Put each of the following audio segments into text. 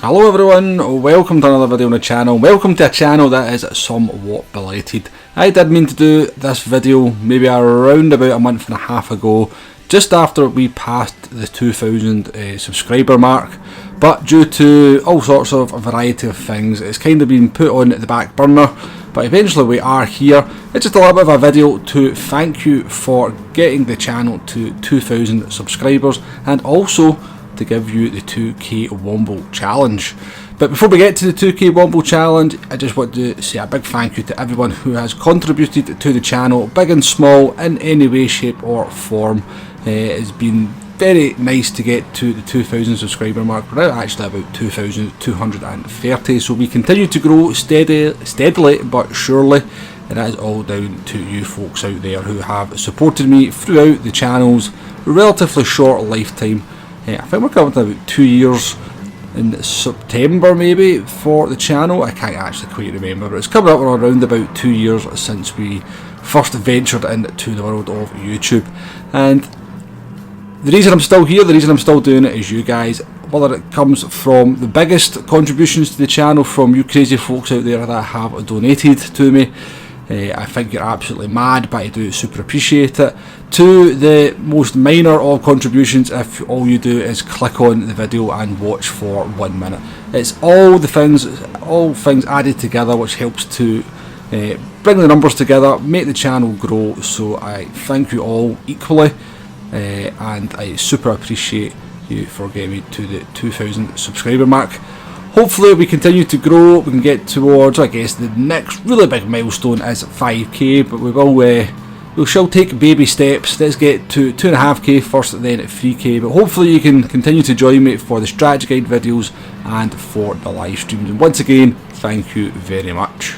Hello everyone, welcome to another video on the channel. Welcome to a channel that is somewhat belated. I did mean to do this video maybe around about a month and a half ago, just after we passed the 2,000 subscriber mark, but due to all sorts of a variety of things, it's kind of been put on the back burner, but eventually we are here. It's just a little bit of a video to thank you for getting the channel to 2,000 subscribers and also to give you the 2k Womble challenge. But before we get to the 2k Womble challenge, I just want to say a big thank you to everyone who has contributed to the channel, big and small, in any way, shape or form. It's been very nice to get to the 2,000 subscriber mark. We're now actually about 2,230, so we continue to grow steadily but surely, and that is all down to you folks out there who have supported me throughout the channel's relatively short lifetime. I think we're coming to about 2 years in September maybe for the channel. I can't actually quite remember, but it's coming up around about 2 years since we first ventured into the world of YouTube. And the reason I'm still here, the reason I'm still doing it is you guys. Whether it comes from the biggest contributions to the channel from you crazy folks out there that have donated to me, I think you're absolutely mad, but I do super appreciate it, to the most minor of contributions if all you do is click on the video and watch for 1 minute. It's all things added together which helps to bring the numbers together, make the channel grow, so I thank you all equally, and I super appreciate you for getting me to the 2,000 subscriber mark. Hopefully we continue to grow, we can get towards, I guess, the next really big milestone is 5k, but we shall take baby steps. Let's get to 2.5k first, then at 3k, but hopefully you can continue to join me for the strategy guide videos and for the live streams. And once again, thank you very much.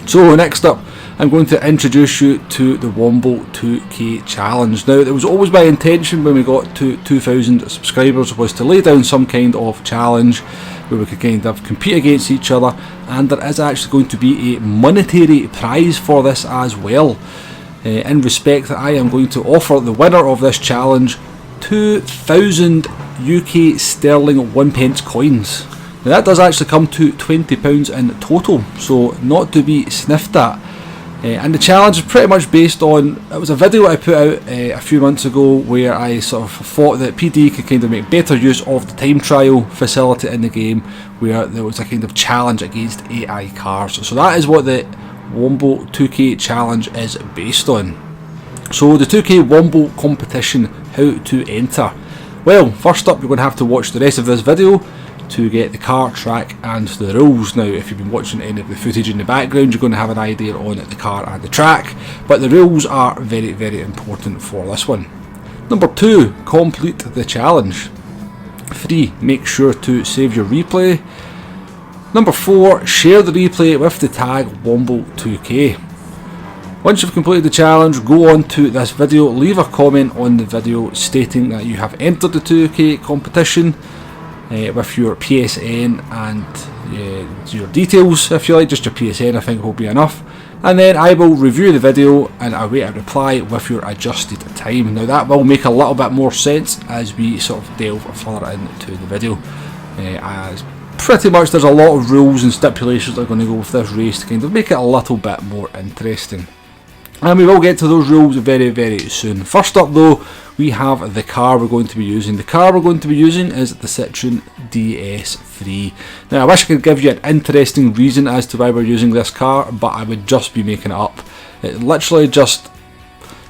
So next up, I'm going to introduce you to the Womble 2k challenge. Now, it was always my intention when we got to 2,000 subscribers was to lay down some kind of challenge where we could kind of compete against each other, and there is actually going to be a monetary prize for this as well. In respect that I am going to offer the winner of this challenge 2,000 UK sterling 1p coins. Now that does actually come to £20 in total, so not to be sniffed at. And the challenge is pretty much based on, it was a video I put out a few months ago where I sort of thought that PD could kind of make better use of the time trial facility in the game, where there was a kind of challenge against AI cars. So that is what the Womble 2k challenge is based on. So the 2k Womble competition, how to enter. Well, first up you're going to have to watch the rest of this video to get the car, track and the rules. Now, if you've been watching any of the footage in the background, you're going to have an idea on the car and the track, but the rules are very, very important for this one. Number 2, complete the challenge. 3, make sure to save your replay. Number 4, share the replay with the tag Womble2k. Once you've completed the challenge, go on to this video, leave a comment on the video stating that you have entered the 2k competition, with your PSN and your details, if you like. Just your PSN I think will be enough, and then I will review the video and await a reply with your adjusted time. Now that will make a little bit more sense as we sort of delve further into the video, as pretty much there's a lot of rules and stipulations that are going to go with this race to kind of make it a little bit more interesting. And we will get to those rules very, very soon. First up though, we have the car we're going to be using. The car we're going to be using is the Citreon DS3. Now I wish I could give you an interesting reason as to why we're using this car, but I would just be making it up. It's literally just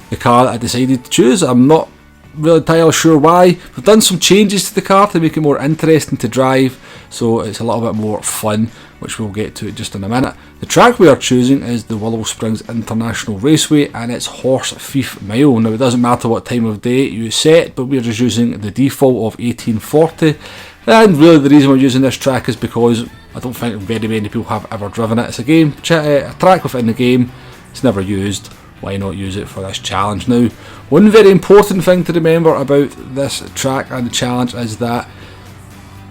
the car that I decided to choose. I'm not really entirely sure why. We've done some changes to the car to make it more interesting to drive, so it's a little bit more fun, which we'll get to just in a minute. The track we are choosing is the Willow Springs International Raceway, and it's Horse Thief Mile. Now it doesn't matter what time of day you set, but we're just using the default of 1840, and really the reason we're using this track is because I don't think very many people have ever driven it. It's a track within the game, it's never used. Why not use it for this challenge? Now, one very important thing to remember about this track and the challenge is that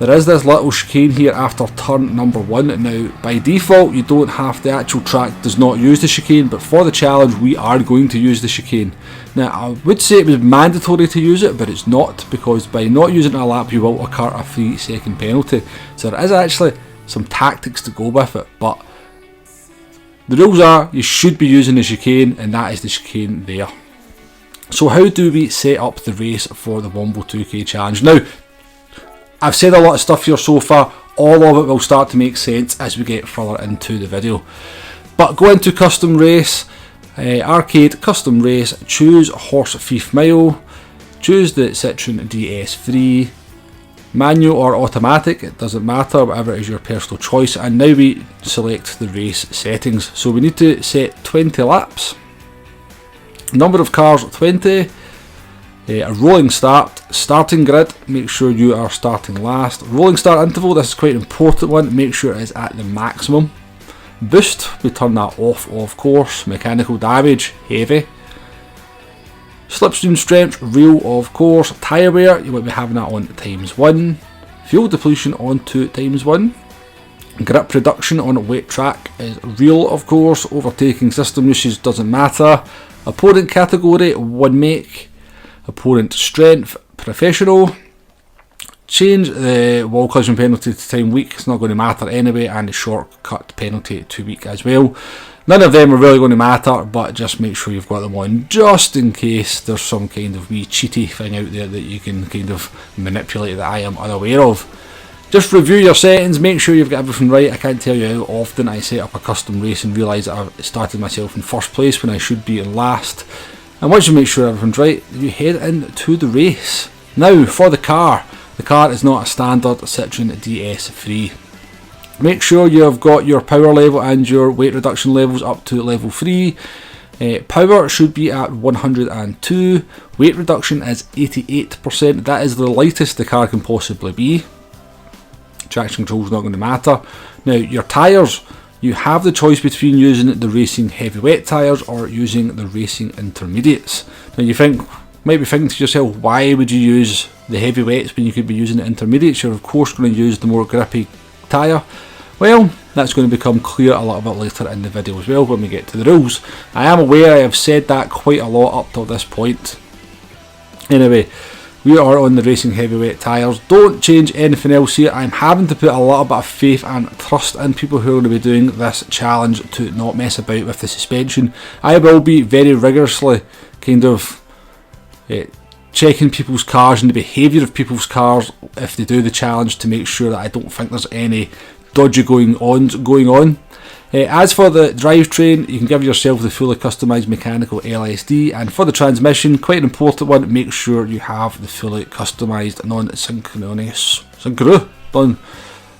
There is this little chicane here after turn number 1. Now, by default, you don't have, the actual track does not use the chicane, but for the challenge, we are going to use the chicane. Now, I would say it was mandatory to use it, but it's not, because by not using a lap, you will occur a 3-second penalty. So there is actually some tactics to go with it, but the rules are you should be using the chicane, and that is the chicane there. So how do we set up the race for the Womble 2K challenge? Now, I've said a lot of stuff here so far, all of it will start to make sense as we get further into the video. But go into custom race, arcade custom race, choose horse thief mile, choose the Citreon DS3, manual or automatic, it doesn't matter, whatever is your personal choice, and now we select the race settings. So we need to set 20 laps, number of cars 20, a rolling start, starting grid, make sure you are starting last, rolling start interval, this is quite an important one, make sure it is at the maximum, boost, we turn that off of course, mechanical damage, heavy, slipstream strength, real of course, tyre wear, you might be having that on ×1, fuel depletion on to ×1, grip reduction on wet track is real of course, overtaking system usage doesn't matter, opponent category 1 make, opponent strength professional, change the wall collision penalty to time weak, it's not going to matter anyway, and the shortcut penalty to weak as well. None of them are really going to matter, but just make sure you've got them on just in case there's some kind of wee cheaty thing out there that you can kind of manipulate that I am unaware of. Just review your settings, make sure you've got everything right. I can't tell you how often I set up a custom race and realise that I've started myself in first place when I should be in last. And once you make sure everything's right, you head into the race. Now for the car is not a standard Citreon DS3. Make sure you've got your power level and your weight reduction levels up to level 3. Power should be at 102, weight reduction is 88%, that is the lightest the car can possibly be. Traction control is not going to matter. Now your tyres, you have the choice between using the racing heavy wet tyres or using the racing intermediates. Now you might be thinking to yourself, why would you use the heavy wets when you could be using the intermediates? You're of course going to use the more grippy tyre. Well, that's going to become clear a little bit later in the video as well when we get to the rules. I am aware I have said that quite a lot up till this point. Anyway, we are on the racing heavyweight tyres. Don't change anything else here. I'm having to put a little bit of faith and trust in people who are going to be doing this challenge to not mess about with the suspension. I will be very rigorously kind of checking people's cars and the behaviour of people's cars if they do the challenge to make sure that I don't think there's any dodgy going on. As for the drivetrain, you can give yourself the fully customised mechanical LSD, and for the transmission, quite an important one, make sure you have the fully customised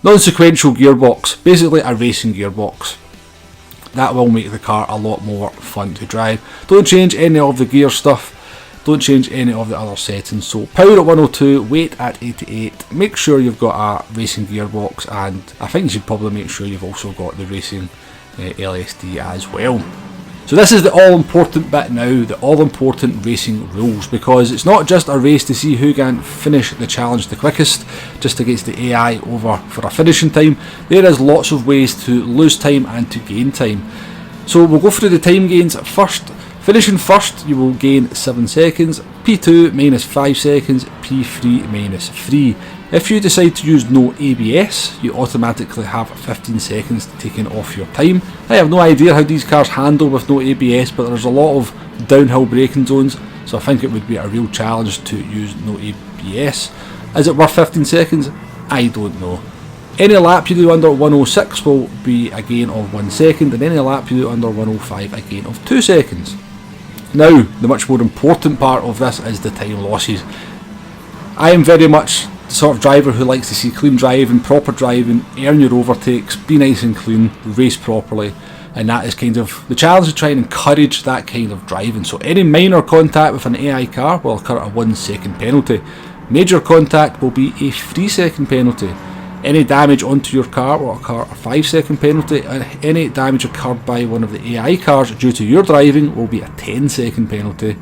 non-sequential gearbox, basically a racing gearbox. That will make the car a lot more fun to drive. Don't change any of the gear stuff, don't change any of the other settings. So power at 102, weight at 88, make sure you've got a racing gearbox, and I think you should probably make sure you've also got the racing LSD as well. So this is the all important bit now, the all important racing rules, because it's not just a race to see who can finish the challenge the quickest, just against the AI over for a finishing time. There is lots of ways to lose time and to gain time. So we'll go through the time gains first. Finishing first, you will gain 7 seconds, P2 minus 5 seconds, P3 minus 3. If you decide to use no ABS, you automatically have 15 seconds taken off your time. I have no idea how these cars handle with no ABS, but there's a lot of downhill braking zones, so I think it would be a real challenge to use no ABS. Is it worth 15 seconds? I don't know. Any lap you do under 106 will be a gain of 1 second, and any lap you do under 105 a gain of 2 seconds. Now, the much more important part of this is the time losses. I am very much the sort of driver who likes to see clean driving, proper driving, earn your overtakes, be nice and clean, race properly, and that is kind of the challenge to try and encourage that kind of driving. So any minor contact with an AI car will occur a 1 second penalty. Major contact will be a 3 second penalty. Any damage onto your car will occur a 5 second penalty, and any damage occurred by one of the AI cars due to your driving will be a 10 second penalty.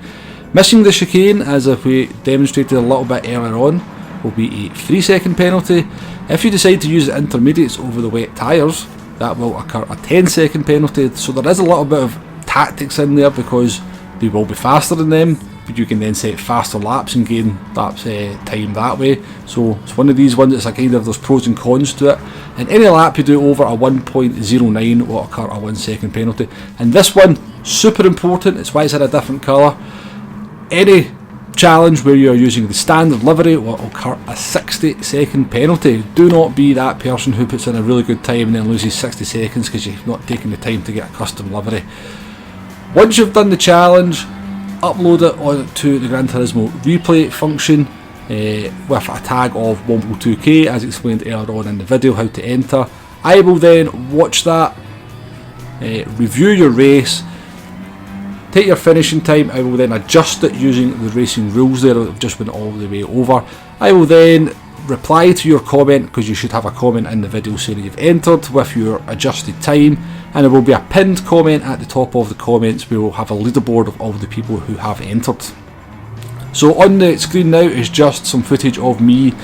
Missing the chicane, as if we demonstrated a little bit earlier on, will be a 3-second penalty. If you decide to use the intermediates over the wet tyres, that will occur a 10-second penalty. So there is a little bit of tactics in there, because they will be faster than them, but you can then set faster laps and gain laps time that way. So it's one of these ones that's a kind of, there's pros and cons to it. And any lap you do over a 1.09 will occur a 1-second penalty. And this one, super important, it's why it's in a different colour. Any challenge where you are using the standard livery will occur a 60-second penalty. Do not be that person who puts in a really good time and then loses 60 seconds because you've not taken the time to get a custom livery. Once you've done the challenge, upload it onto the Gran Turismo replay function with a tag of Womble 2K, as explained earlier on in the video how to enter. I will then watch that, review your race, take your finishing time. I will then adjust it using the racing rules there that I've just went all the way over. I will then reply to your comment, because you should have a comment in the video saying that you've entered with your adjusted time, and there will be a pinned comment at the top of the comments. We will have a leaderboard of all the people who have entered. So on the screen now is just some footage of me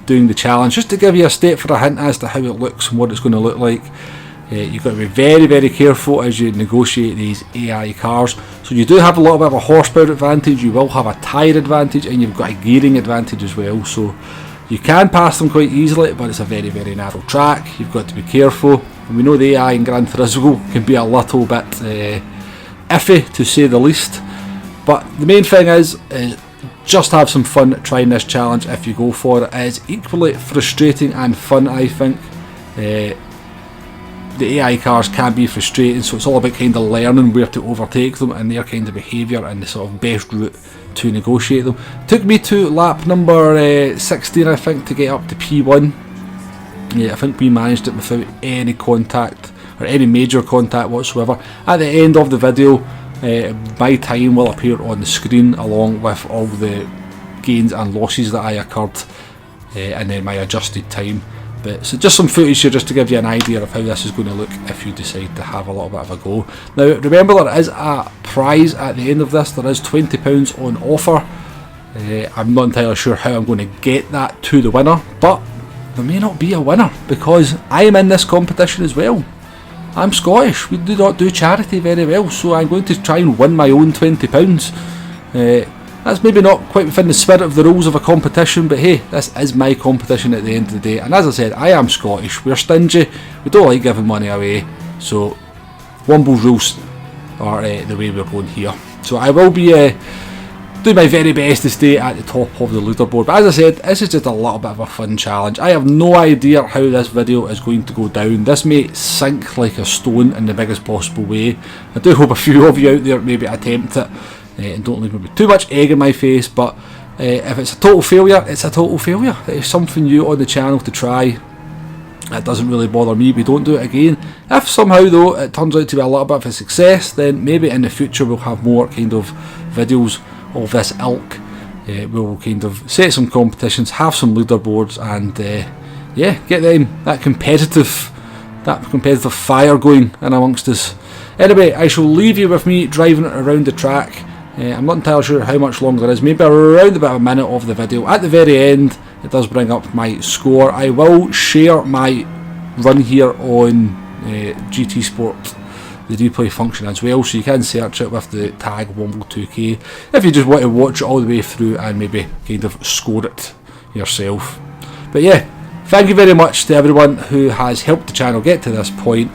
doing the challenge, just to give you a step for a hint as to how it looks and what it's going to look like. You've got to be very, very careful as you negotiate these AI cars. So you do have a little bit of a horsepower advantage, you will have a tyre advantage, and you've got a gearing advantage as well. So you can pass them quite easily, but it's a very, very narrow track. You've got to be careful. And we know the AI in Gran Turismo can be a little bit iffy, to say the least. But the main thing is just have some fun trying this challenge if you go for it. It is equally frustrating and fun, I think. The AI cars can be frustrating, so it's all about kind of learning where to overtake them and their kind of behaviour and the sort of best route to negotiate them. It took me to lap number 16, I think, to get up to P1. Yeah, I think we managed it without any contact, or any major contact whatsoever. At the end of the video, my time will appear on the screen along with all the gains and losses that I occurred, and then my adjusted time. But so just some footage here just to give you an idea of how this is going to look if you decide to have a little bit of a go. Now remember, there is a prize at the end of this. There is £20 on offer. I'm not entirely sure how I'm going to get that to the winner, but there may not be a winner because I am in this competition as well. I'm Scottish, we do not do charity very well, so I'm going to try and win my own £20. That's maybe not quite within the spirit of the rules of a competition, but hey, this is my competition at the end of the day. And as I said, I am Scottish, we're stingy, we don't like giving money away, so Womble's rules are the way we're going here. So I will be doing my very best to stay at the top of the leaderboard. But as I said, this is just a little bit of a fun challenge. I have no idea how this video is going to go down. This may sink like a stone in the biggest possible way. I do hope a few of you out there maybe attempt it. And don't leave me with too much egg in my face, but if it's a total failure, it's a total failure. It's something new on the channel to try. It doesn't really bother me, we don't do it again. If somehow though it turns out to be a little bit of a success, then maybe in the future we'll have more kind of videos of this ilk. We'll kind of set some competitions, have some leaderboards, and yeah, get that competitive fire going in amongst us. Anyway, I shall leave you with me driving around the track. I'm not entirely sure how much longer it is, maybe around about a minute of the video. At the very end, it does bring up my score. I will share my run here on GT Sport, the replay function as well, so you can search it with the tag Womble2K if you just want to watch it all the way through and maybe kind of score it yourself. But yeah, thank you very much to everyone who has helped the channel get to this point.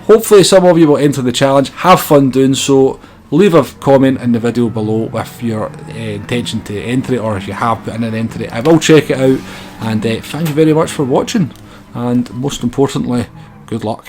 Hopefully some of you will enter the challenge, have fun doing so. Leave a comment in the video below with your intention to enter it, or if you have put in an entry. I will check it out, and thank you very much for watching, and most importantly, good luck.